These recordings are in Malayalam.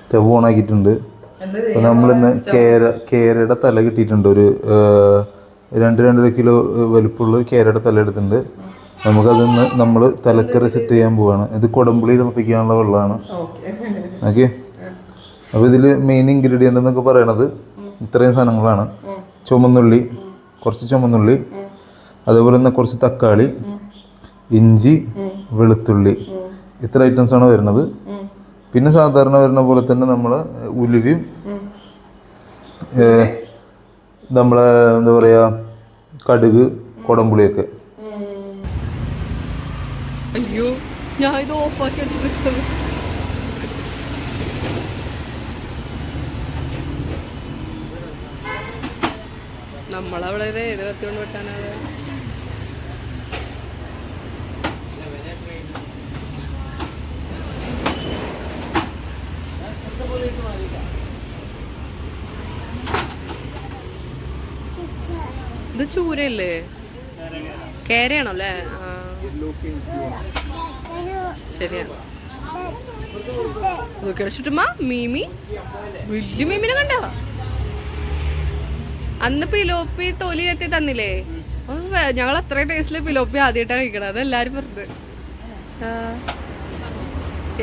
സ്റ്റവ് ഓൺ ആക്കിയിട്ടുണ്ട്. അപ്പോൾ നമ്മളിന്ന് കേരയുടെ തല കിട്ടിയിട്ടുണ്ട്. ഒരു 2-2.5 കിലോ വലിപ്പമുള്ള കേരയുടെ തല എടുത്തിട്ടുണ്ട്. നമുക്കതിന്ന് നമ്മൾ തലക്കറി സെറ്റ് ചെയ്യാൻ പോവാണ്. ഇത് കുടംപുളി തിളപ്പിക്കാനുള്ള വെള്ളമാണ്. ഓക്കെ. അപ്പോൾ ഇതിൽ മെയിൻ ഇൻഗ്രീഡിയൻ്റ് എന്നൊക്കെ പറയണത് ഇത്രയും സാധനങ്ങളാണ്. കുറച്ച് ചുമന്നുള്ളി, അതേപോലെ തന്നെ കുറച്ച് തക്കാളി, ഇഞ്ചി, വെളുത്തുള്ളി, ഇത്ര ഐറ്റംസാണ് വരുന്നത്. പിന്നെ സാധാരണ വരുന്ന പോലെ തന്നെ നമ്മൾ ഉലുവയും നമ്മളെ എന്താ പറയുക കടുക്, കുടംപുളിയൊക്കെ. അയ്യോ, ഞാൻ ഇത് ഓഫാക്കി വെച്ചിട്ട് നമ്മളവിടെ ഏത് കത്തിക്കൊണ്ട് വെട്ടാനാണ്? ഇത് ചൂരയല്ലേ? കേരയാണോ അല്ലേ? ശരിയാ. ചുറ്റുമ്പോ മീമി, വലിയ മീമിനെ കണ്ട അന്ന് പിലോപ്പി തൊലി എത്തി തന്നില്ലേ? ഞങ്ങൾ അത്രയും ടേസ്റ്റില് പിലോപ്പി ആദ്യമായിട്ടാണ് കഴിക്കണം. അതെല്ലാരും പറഞ്ഞത്.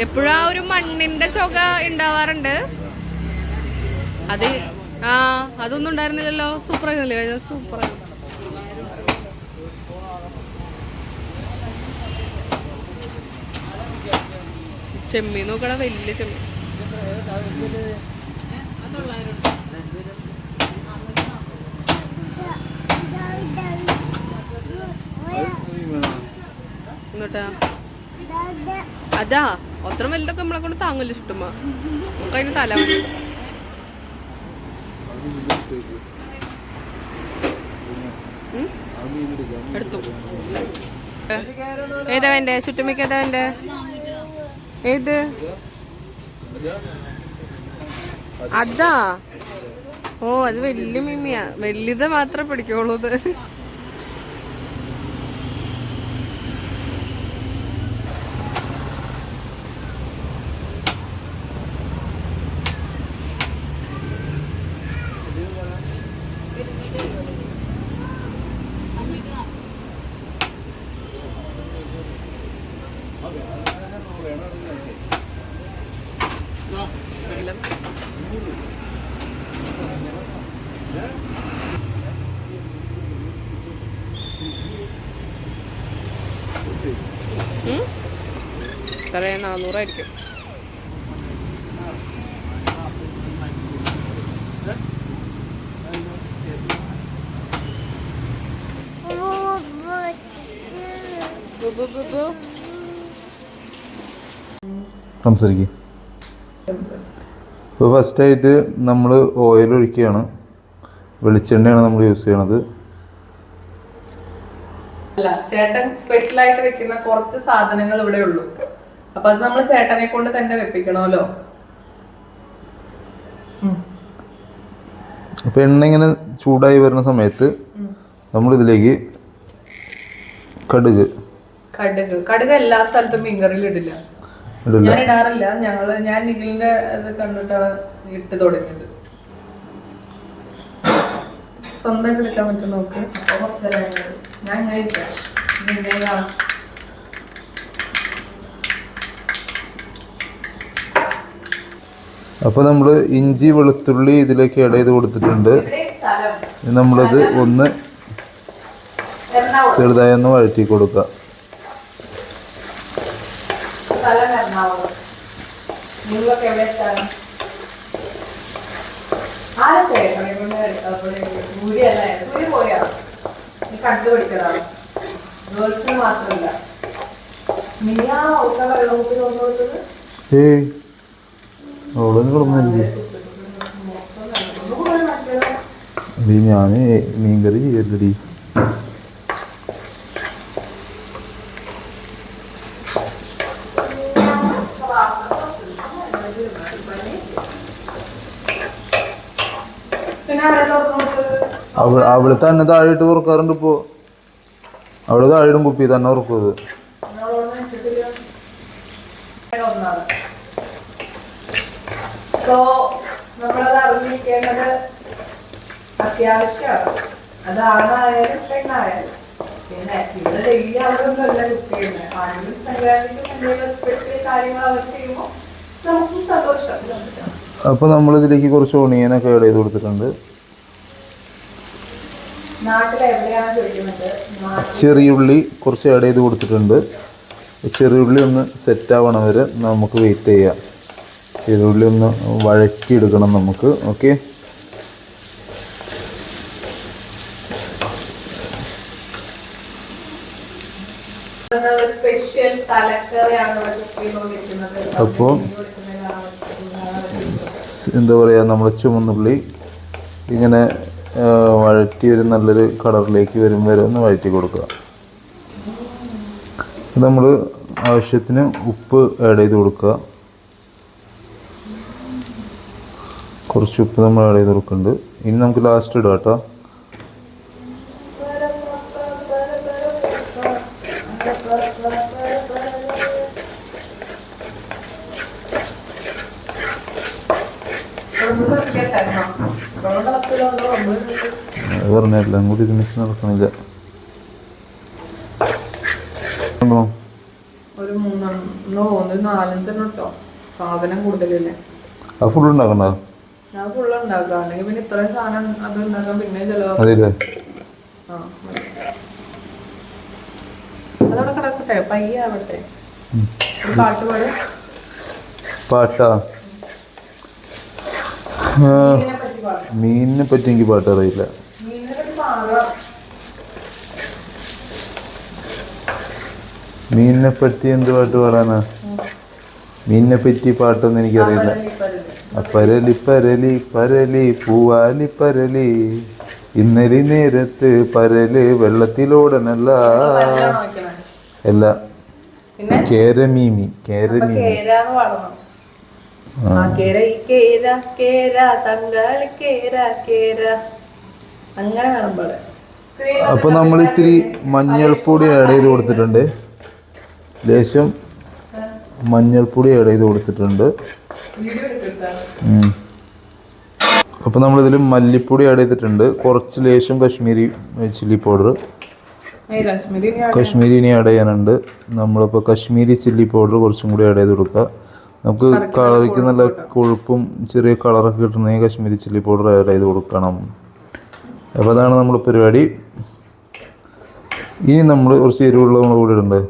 എപ്പോഴാ ഒരു മണ്ണിന്റെ ചൊക ഉണ്ടാവാറുണ്ട്. അത് അതൊന്നും ഉണ്ടായിരുന്നില്ലല്ലോ. സൂപ്പർ ആയിരുന്നില്ലേ? സൂപ്പർ. ചെമ്മീൻ നോക്കണ, വലിയ ചെമ്മീൻ. എന്നിട്ടാ അതാ അത്ര വലുതൊക്കെ നമ്മളെ കൊണ്ട് താങ്ങല്ലോ. ചുട്ടുമ്പോ നമുക്ക് അതിന് തല എടുത്തു. ഏതാ വേണ്ടേ? ചുറ്റുമിക്ക് ഏതാ വേണ്ടേ? ഏത്? അതാ. ഓ, അത് വലിയ മീമിയാ. വലിയത് മാത്രമേ പിടിക്കുള്ളൂ. ഇത് എത്ര? 400 സംസാരിക്കും. ഇപ്പോൾ ഫസ്റ്റായിട്ട് നമ്മൾ ഓയിൽ ഒഴിക്കുകയാണ്. വെളിച്ചെണ്ണയാണ് നമ്മൾ യൂസ് ചെയ്യണത്. ചേട്ടൻ സ്പെഷ്യൽ ആയിട്ട് വെക്കുന്ന കുറച്ച് സാധനങ്ങൾ ഇവിടെ ഉള്ളൂ. അപ്പൊ അത് നമ്മൾ ചേട്ടനെ കൊണ്ട് തന്നെ വെപ്പിക്കണമല്ലോ. അപ്പൊ എണ്ണ ഇങ്ങനെ ചൂടായി വരുന്ന സമയത്ത് നമ്മൾ ഇതിലേക്ക് കടുക് എല്ലാ സ്ഥലത്തും മീൻകറിയിൽ ഇടില്ല. ഞാൻ ഇടാറില്ല. ഞാൻ നിഖിലിന്റെ ഇത് കണ്ടിട്ടാണ് ഇട്ട് തുടങ്ങിയത്. സ്വന്തമായിട്ട് എടുക്കാൻ പറ്റും നോക്ക്. ഞാൻ ഇങ്ങനെ ഇരിക്കാം. അപ്പോൾ നമ്മൾ ഇഞ്ചി വെളുത്തുള്ളി ഇതിലേക്ക് ആഡ് ചെയ്ത് കൊടുത്തിട്ടുണ്ട്. നമ്മളത് ഒന്ന് ചെറുതായി ഒന്ന് വഴറ്റി കൊടുക്കുക. ഞാൻ മീൻകറി ചെയ്യല്ലടി. അവിടെ തന്നെ താഴെയിട്ട് തുറക്കാറുണ്ട്. ഇപ്പോ അവിടെ താഴെയിടും കുപ്പി തന്നെ ഉറക്കുന്നത്. സോ നമ്മളത് അറിഞ്ഞിരിക്കേണ്ടത് അത്യാവശ്യമാണ്. അത് ആണായാലും പെണ്ണായാലും. പിന്നെ ഇവിടെ ഡെയിലി അവരൊന്നും അല്ല കുക്ക് ചെയ്യുന്നത്. ആണെങ്കിലും സംക്രാന്തിക്കും എന്തെങ്കിലും സ്പെഷ്യൽ കാര്യങ്ങൾ അവർ ചെയ്യുമ്പോൾ നമുക്കും സന്തോഷം. അപ്പോൾ നമ്മളിതിലേക്ക് കുറച്ച് ഓണിയനൊക്കെ ആഡ് ചെയ്ത് കൊടുത്തിട്ടുണ്ട്. നാട്ടിലെവിടെയാണ് ചോദിക്കുന്നത്? ചെറിയുള്ളി കുറച്ച് ആഡ് ചെയ്ത് കൊടുത്തിട്ടുണ്ട്. ചെറിയുള്ളി ഒന്ന് സെറ്റ് ആവണം വരെ നമുക്ക് വെയിറ്റ് ചെയ്യാം. ചെറിയുള്ളി ഒന്ന് വഴറ്റിയെടുക്കണം നമുക്ക്. ഓക്കെ, അപ്പോൾ എന്താ പറയുക, നമ്മൾ ചുമന്നുള്ളി ഇങ്ങനെ വഴറ്റി ഒരു നല്ലൊരു കളറിലേക്ക് വരും വരെ ഒന്ന് വഴറ്റി കൊടുക്കുക. നമ്മൾ ആവശ്യത്തിന് ഉപ്പ് ആഡ് ചെയ്ത് കൊടുക്കുക. കുറച്ച് ഉപ്പ് നമ്മൾ ആഡ് ചെയ്ത് കൊടുക്കുന്നുണ്ട്. ഇനി നമുക്ക് ലാസ്റ്റ് ഇടാം കേട്ടോ. പറഞ്ഞ എല്ലാം കൂടി ഇത് മിക്സ് നടക്കണില്ല. ഒരു 4-5 കേട്ടോ, സാധനം കൂടുതലല്ലേ. അത് ഫുൾ ഉണ്ടാക്കണ്ട? ഞാൻ ഫുള്ള് ഉണ്ടാക്കാം. അല്ലെങ്കിൽ പിന്നെ ഇത്രയും സാധനം അത് ഉണ്ടാക്കാൻ പിന്നെ ചിലവാക്കും. അതല്ലേ, അതവിടെ കിടക്കട്ടെ, പയ്യെ ആവട്ടെ. പാട്ട് പാട്. പാട്ടാ? മീനിനെ പറ്റി എനിക്ക് പാട്ട് അറിയില്ല. മീനിനെ പറ്റി എന്ത് പാട്ട് പാടാനാ? മീനിനെ പറ്റി പാട്ടൊന്നും എനിക്കറിയില്ല. പരലി പരലി പരലി പൂവാലി പരലി, ഇന്നലെ നേരത്ത് പരല് വെള്ളത്തിലോടനല്ല. അല്ല, കേരമീമി. കേരമീമി അങ്ങനെ വേണം പോലെ. അപ്പൊ നമ്മൾ ഇത്തിരി മഞ്ഞൾപ്പൊടി ആഡ് ചെയ്ത് കൊടുത്തിട്ടുണ്ട്. ലേശം മഞ്ഞൾപ്പൊടി ആഡ് ചെയ്ത് കൊടുത്തിട്ടുണ്ട്. അപ്പോൾ നമ്മളിതിൽ മല്ലിപ്പൊടി ആഡ് ചെയ്തിട്ടുണ്ട്. കുറച്ച് ലേശം കാശ്മീരി ചില്ലി പൗഡർ, കാശ്മീരി ഇനി ആഡ് ചെയ്യാനുണ്ട്. നമ്മളിപ്പോൾ കാശ്മീരി ചില്ലി പൗഡർ കുറച്ചും കൂടി ആഡ് ചെയ്ത് കൊടുക്കുക. നമുക്ക് കളറിക്ക് നല്ല കൊഴുപ്പും ചെറിയ കളറൊക്കെ കിട്ടണമെങ്കിൽ കാശ്മീരി ചില്ലി പൗഡർ ആഡ് ചെയ്ത് കൊടുക്കണം. അപ്പോൾ അതാണ് നമ്മൾ പരിപാടി. ഇനി നമ്മൾ കുറച്ച് എരിവുള്ള മുളക് പൊടി ഇടണ്ടേ?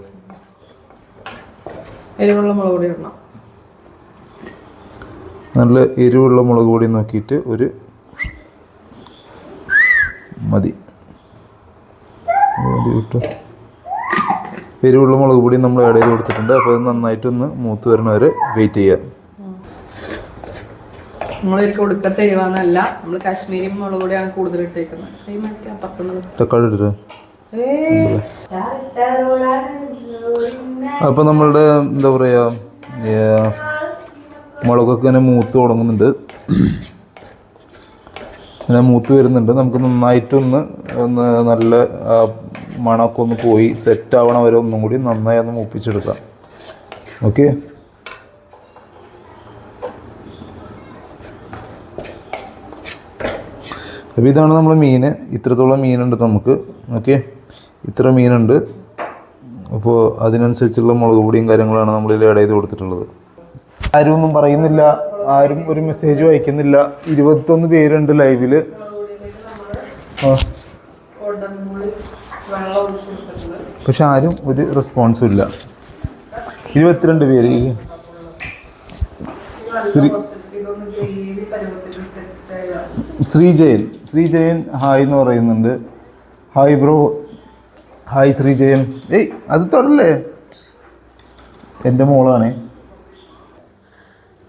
എരിവുള്ള മുളക് പൊടി ഇടണം. നല്ല എരിവുള്ള മുളക് പൊടി നോക്കിയിട്ട് ഒരു മതി കിട്ടും. എരിവുള്ള മുളക് പൊടി നമ്മൾ ആഡ് ചെയ്ത് കൊടുത്തിട്ടുണ്ട്. അപ്പോൾ അത് നന്നായിട്ടൊന്ന് മൂത്ത് വരണ വരെ വെയിറ്റ് ചെയ്യാം. നമ്മൾ കൊടുക്കത്തെ എരിവാന്നല്ല, നമ്മൾ കാശ്മീരി മുളക് പൊടിയാണ് കൂടുതൽ ഇട്ടേക്കുന്നത്. തക്കാളി ഇട്ടിട്ട് അപ്പോൾ നമ്മളുടെ എന്താ പറയുക, മുളകൊക്കെ ഇങ്ങനെ മൂത്ത് തുടങ്ങുന്നുണ്ട്, ഇങ്ങനെ മൂത്ത് വരുന്നുണ്ട്. നമുക്ക് നന്നായിട്ടൊന്ന് നല്ല മണമൊക്കെ ഒന്ന് പോയി സെറ്റ് ആവണ വരെ ഒന്നും കൂടി നന്നായി ഒന്ന് മൂപ്പിച്ചെടുക്കാം. ഓക്കെ, അപ്പോൾ ഇതാണ് നമ്മൾ മീൻ. ഇത്രത്തോളം മീനുണ്ട് നമുക്ക്. ഓക്കെ, ഇത്ര മീനുണ്ട്. അപ്പോൾ അതിനനുസരിച്ചുള്ള മുളക് പൊടിയും കാര്യങ്ങളാണ് നമ്മളിൽ ആഡ് ചെയ്ത് കൊടുത്തിട്ടുള്ളത്. ആരും ഒന്നും പറയുന്നില്ല, ആരും ഒരു മെസ്സേജ് വായിക്കുന്നില്ല. 21 പേരുണ്ട് ലൈവില്. പക്ഷെ ആരും ഒരു റെസ്പോൺസും ഇല്ല. 22 പേര്. ശ്രീജയൻ ഹായ് എന്ന് പറയുന്നുണ്ട്. Hi bro, hi Sreejayan. ഏയ് അത് തൊടല്ലേ, എൻ്റെ മോളാണേ.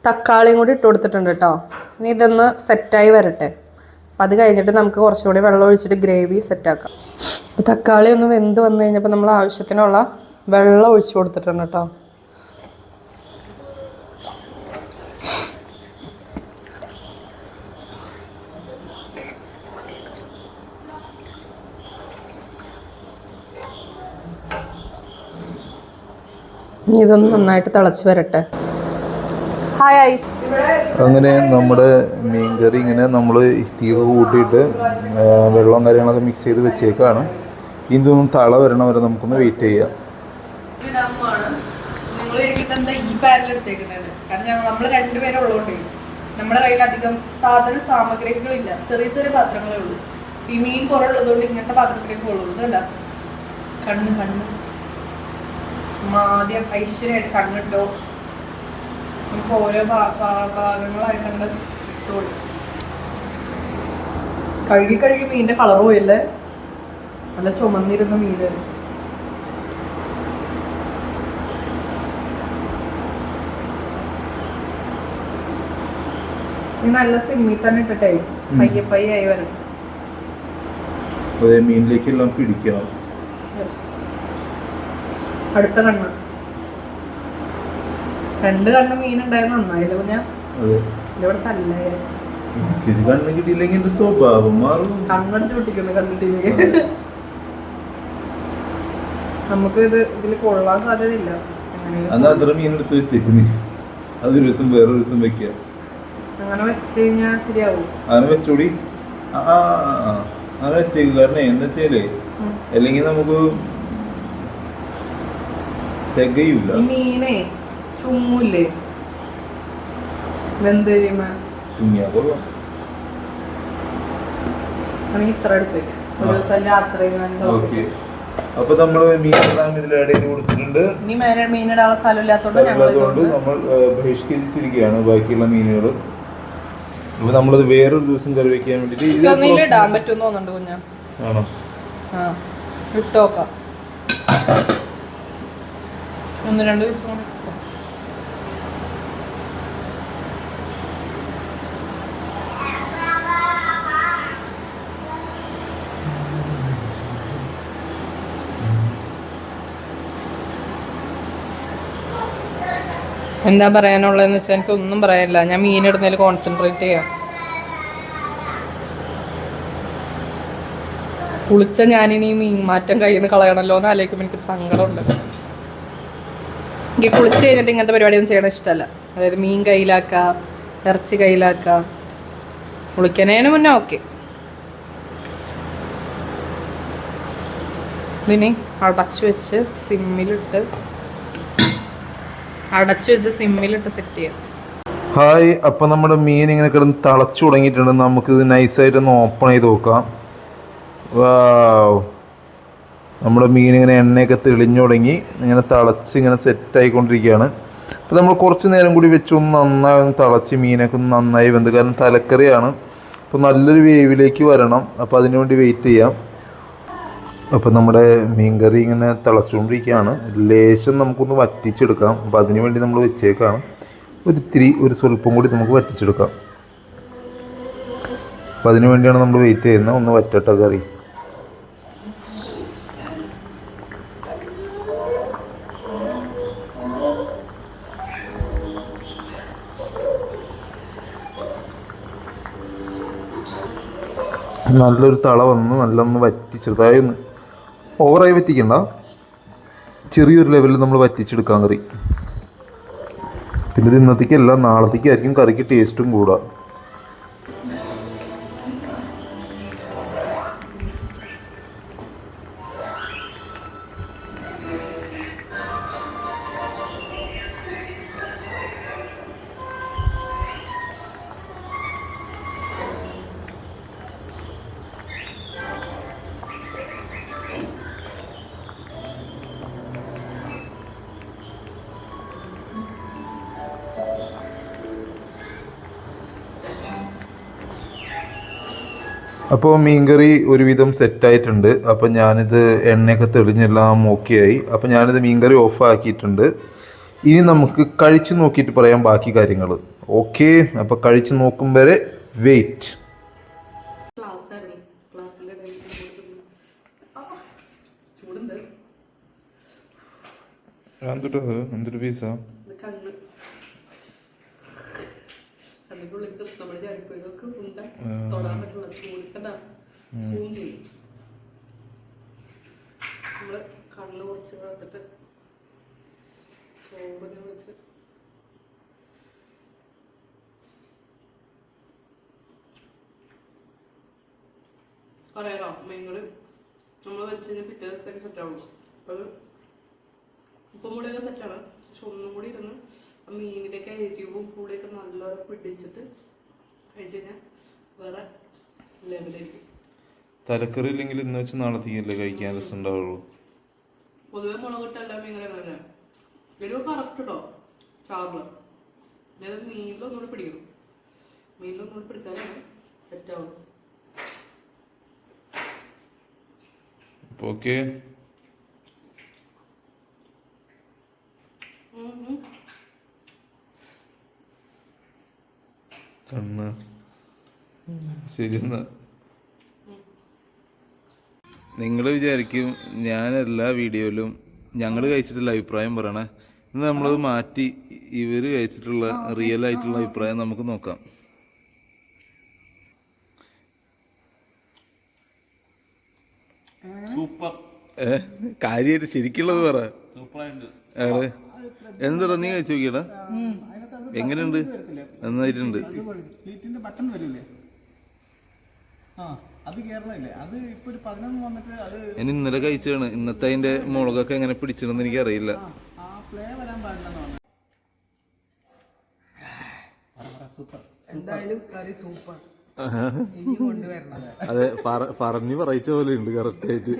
തക്കാളിയും കൂടി ഇട്ട് കൊടുത്തിട്ടുണ്ട് കേട്ടോ. ഇനി ഇതൊന്ന് സെറ്റായി വരട്ടെ. അപ്പം അത് കഴിഞ്ഞിട്ട് നമുക്ക് കുറച്ചുകൂടി വെള്ളം ഒഴിച്ചിട്ട് ഗ്രേവി സെറ്റാക്കാം. അപ്പോൾ തക്കാളി ഒന്ന് വെന്ത് വന്നു കഴിഞ്ഞപ്പോൾ നമ്മൾ ആവശ്യത്തിനുള്ള വെള്ളം ഒഴിച്ചു കൊടുത്തിട്ടുണ്ട് കേട്ടോ. ഇതൊന്ന് നന്നായിട്ട് തിളച്ച് വരട്ടെ. ഹായ് ഐസ്. അങ്ങനെ നമ്മുടെ മീൻകറി ഇങ്ങനെ നമ്മൾ തീയൊക്കെ കൂട്ടിയിട്ട് വെള്ളം കാര്യങ്ങളൊക്കെ മിക്സ് ചെയ്ത് വെച്ചേക്കാണ്. ഇതൊന്നും തള വരണ വരെ നമുക്കൊന്ന് വെയിറ്റ് ചെയ്യാം. നിങ്ങൾ എന്താ ഈ പാനിൽ എടുത്തേക്കുന്നത്? കാരണം നമ്മൾ രണ്ടുപേരും ഉള്ളതുകൊണ്ടേ നമ്മുടെ കയ്യിൽ അധികം സാമഗ്രികളില്ല, ചെറിയ ചെറിയ പാത്രങ്ങളേ ഉള്ളൂ. ഈ മീൻ കുറെ ഉള്ളതുകൊണ്ട് ഇങ്ങനത്തെ പാത്രത്തിലേക്ക് ഉള്ളൂ. ഇതുണ്ടാ കണ്ണ് ആദ്യം ഐശ്വര്യമായിട്ട് കണ്ണിട്ടോ. നമുക്ക് ഓരോ ഭാഗങ്ങളായിട്ടുണ്ട് ഇട്ടോളൂ. കഴുകി മീനിന്റെ കളർ പോയില്ലേ, നല്ല ചുമന്നിരുന്ന മീന്. നല്ല സിമ്മിൽ തന്നെ ഇട്ടിട്ടേ പയ്യായി വരണം. മീനിലേക്കെല്ലാം പിടിക്കണം. അടുത്ത കണ്ണ്, 2 കണ്ണ് മീനുണ്ടായത് നന്നായില്ല കുഞ്ഞാ. ഇവിടെ തല്ലേ കണ്ണ് കിട്ടിയില്ലെങ്കിൽ സ്വഭാവം മാറും. കണ്ണടിച്ച് പൊട്ടിക്കുന്നു കണ്ടിട്ടില്ലേ. നമുക്ക് ഇതിൽ കൊള്ളാൻ സാധ്യതയില്ല. അത്ര മീൻ എടുത്ത് വെച്ചേക്കുന്നു, അതൊരു ദിവസം വേറൊരു ദിവസം വെക്കുക. അങ്ങനെ വെച്ച് കഴിഞ്ഞാൽ ശരിയാവും. അങ്ങനെ വെച്ചോടി, അങ്ങനെ വെച്ചേക്കും. കാരണം എന്താ വെച്ചാലേ അല്ലെങ്കിൽ നമുക്ക് തികയൂല. മീനേ ചുമ്മൂല്ലേ വെന്ത് കഴിയുമ്പോ ചുമ്മിയാ കൊള്ളാം. ഇത്ര എടുത്ത് ഒരു ദിവസം രാത്രി. അപ്പൊ നമ്മള് മീനെല്ലാം ഇതിൽ ആഡ് ചെയ്ത് കൊടുത്തിട്ടുണ്ട്. ഇനി മീനിടാനുള്ള സ്ഥലമില്ലാത്തതുകൊണ്ട് നമ്മൾ ബഹിഷ്കരിച്ചിരിക്കുകയാണ് ബാക്കിയുള്ള മീനുകൾ. ഇപ്പൊ നമ്മളത് വേറൊരു ദിവസം കറി വെക്കാൻ വേണ്ടിട്ട് ഇടാൻ പറ്റുമെന്ന് തോന്നുന്നുണ്ട് കുഞ്ഞാ. ആണോ? ഇട്ടോക്കാം. 1-2 ദിവസം കൊണ്ട് ഇട്ടോ. എന്താ പറയാനുള്ളതെന്ന് വെച്ചാൽ എനിക്ക് ഒന്നും പറയാനില്ല. ഞാൻ മീനിടുന്നതിൽ കോൺസെൻട്രേറ്റ് ചെയ്യാം. കുളിച്ച ഞാനിനി മീൻ മാറ്റം കയ്യിൽ നിന്ന് കളയണല്ലോ എന്ന് ആലോചിക്കുമ്പോൾ എനിക്കൊരു സങ്കടമുണ്ട്. എനിക്ക് കുളിച്ച് കഴിഞ്ഞിട്ട് ഇങ്ങനത്തെ പരിപാടിയൊന്നും ചെയ്യണ ഇഷ്ടമല്ല. അതായത് മീൻ കയ്യിലാക്കുക, ഇറച്ചി കയ്യിലാക്കുക. കുളിക്കുന്നതിന് മുന്നേ ഓക്കെ. ഇതിനി അടച്ചു വെച്ച് സിമ്മിലിട്ട് സെറ്റ് ചെയ്യാം. ഹായ്, അപ്പം നമ്മുടെ മീൻ ഇങ്ങനെ കിടന്ന് തിളച്ചു തുടങ്ങിയിട്ടുണ്ട്. നമുക്കിത് നൈസായിട്ടൊന്ന് ഓപ്പൺ ചെയ്ത് നോക്കാം. നമ്മുടെ മീൻ ഇങ്ങനെ എണ്ണയൊക്കെ തെളിഞ്ഞു തുടങ്ങി, ഇങ്ങനെ തിളച്ച് ഇങ്ങനെ സെറ്റായിക്കൊണ്ടിരിക്കുകയാണ്. അപ്പോൾ നമ്മൾ കുറച്ച് നേരം കൂടി വെച്ച് നന്നായി തിളച്ച് മീനൊക്കെ ഒന്ന് നന്നായി വെന്ത്. കാരണം തലക്കറിയാണ്, അപ്പോൾ നല്ലൊരു വേവിലേക്ക് വരണം. അപ്പോൾ അതിനുവേണ്ടി വെയിറ്റ് ചെയ്യാം. അപ്പോൾ നമ്മുടെ മീൻകറി ഇങ്ങനെ തിളച്ചുകൊണ്ടിരിക്കുകയാണ്. ലേശം നമുക്കൊന്ന് വറ്റിച്ചെടുക്കാം. അപ്പോൾ അതിനു വേണ്ടി നമ്മൾ വെച്ചേക്കാണ്. ഒരു സ്വല്പം കൂടി നമുക്ക് വറ്റിച്ചെടുക്കാം. അപ്പോൾ അതിനു വേണ്ടിയാണ് നമ്മൾ വെയിറ്റ് ചെയ്യുന്നത്. ഒന്ന് വറ്റട്ട കറി. നല്ലൊരു തള വന്ന് നല്ലൊന്ന് വറ്റിച്ചെടുത്തായി. ഒന്ന് ഓവറായി വറ്റിക്കണ്ട, ചെറിയൊരു ലെവലിൽ നമ്മൾ വറ്റിച്ചെടുക്കാൻ കറി. പിന്നെ ഇത് ഇന്നത്തേക്കല്ല, നാളത്തേക്കായിരിക്കും കറിക്ക് ടേസ്റ്റും കൂടുക. അപ്പോൾ മീൻകറി ഒരുവിധം സെറ്റായിട്ടുണ്ട്. അപ്പോൾ ഞാനിത് എണ്ണയൊക്കെ തെളിഞ്ഞെല്ലാം ഓക്കെയായി. അപ്പോൾ ഞാനിത് മീൻകറി ഓഫാക്കിയിട്ടുണ്ട്. ഇനി നമുക്ക് കഴിച്ച് നോക്കിയിട്ട് പറയാം ബാക്കി കാര്യങ്ങൾ. ഓക്കെ, അപ്പോൾ കഴിച്ച് നോക്കും വരെ വെയിറ്റ്. എന്തൊരു പീസാ? കണ്ണ് കുറച്ച് എടുത്തിട്ട് ചോറിനെ വിളിച്ച് പറയാലോ മീൻകറി നമ്മൾ വെച്ച് കഴിഞ്ഞാൽ പിറ്റേ ദിവസത്തേക്ക് സെറ്റ് ആവുള്ളൂ. അപ്പോൾ ഉപ്പും കൂടിയൊക്കെ സെറ്റാണ്. പക്ഷെ ഒന്നും കൂടി ഇരുന്ന് ആ മീനിൻ്റെയൊക്കെ എരിവും പുളിയൊക്കെ നല്ലോണം പിടിച്ചിട്ട് കഴിച്ച് കഴിഞ്ഞാൽ വേറെ ലെവലായിരിക്കും. തലക്കറി ഇല്ലെങ്കിൽ ഇന്ന് വെച്ച് നാളത്തേക്കല്ലേ കഴിക്കാൻ രസം ഉണ്ടാവുള്ളൂ. പൊതുവെ മുളകിട്ട എല്ലാ മീൻകറി അങ്ങനെ എരിവ് കറക്റ്റ് കേട്ടോ ചാറില്. അതായത് മീനിലൊന്നുകൂടി പിടിക്കണം. മീനിലൊന്നുകൂടി പിടിച്ചാലാണ് സെറ്റ് ആവും. ഓക്കെ കണ്ണ് ശരി. എന്നാ നിങ്ങൾ വിചാരിക്കും ഞാൻ എല്ലാ വീഡിയോയിലും ഞങ്ങൾ കഴിച്ചിട്ടുള്ള അഭിപ്രായം പറയണേ. ഇന്ന് നമ്മളത് മാറ്റി ഇവർ കഴിച്ചിട്ടുള്ള റിയൽ ആയിട്ടുള്ള അഭിപ്രായം നമുക്ക് നോക്കാം. സൂപ്പർ. കാര്യമായിട്ട് ശരിക്കുള്ളത് പറ. ഏടെ എന്താ നീ കഴിച്ചു നോക്കിയടാ? എങ്ങനെയുണ്ട്? നന്നായിട്ടുണ്ട്. ബട്ടൺ വരില്ലേ? അത് കേരളയില്ലേ? അത് ഇപ്പൊ ഒരു 11 വന്നിട്ട് അത് ഞാൻ ഇന്നലെ കഴിച്ചാണ്. ഇന്നത്തെ അതിന്റെ മുളകൊക്കെ എങ്ങനെ പിടിച്ചിടുന്ന് എനിക്ക് അറിയില്ല. ആ പ്ലേ വരാൻ പാടില്ലെന്ന് പറഞ്ഞു. സൂപ്പർ. എന്തായാലും കറി സൂപ്പർ. ഇനി കൊണ്ടുവരണം. അതെ, പറഞ്ഞു പറയിച്ച പോലെ ഉണ്ട് കറക്റ്റ് ആയിട്ട്.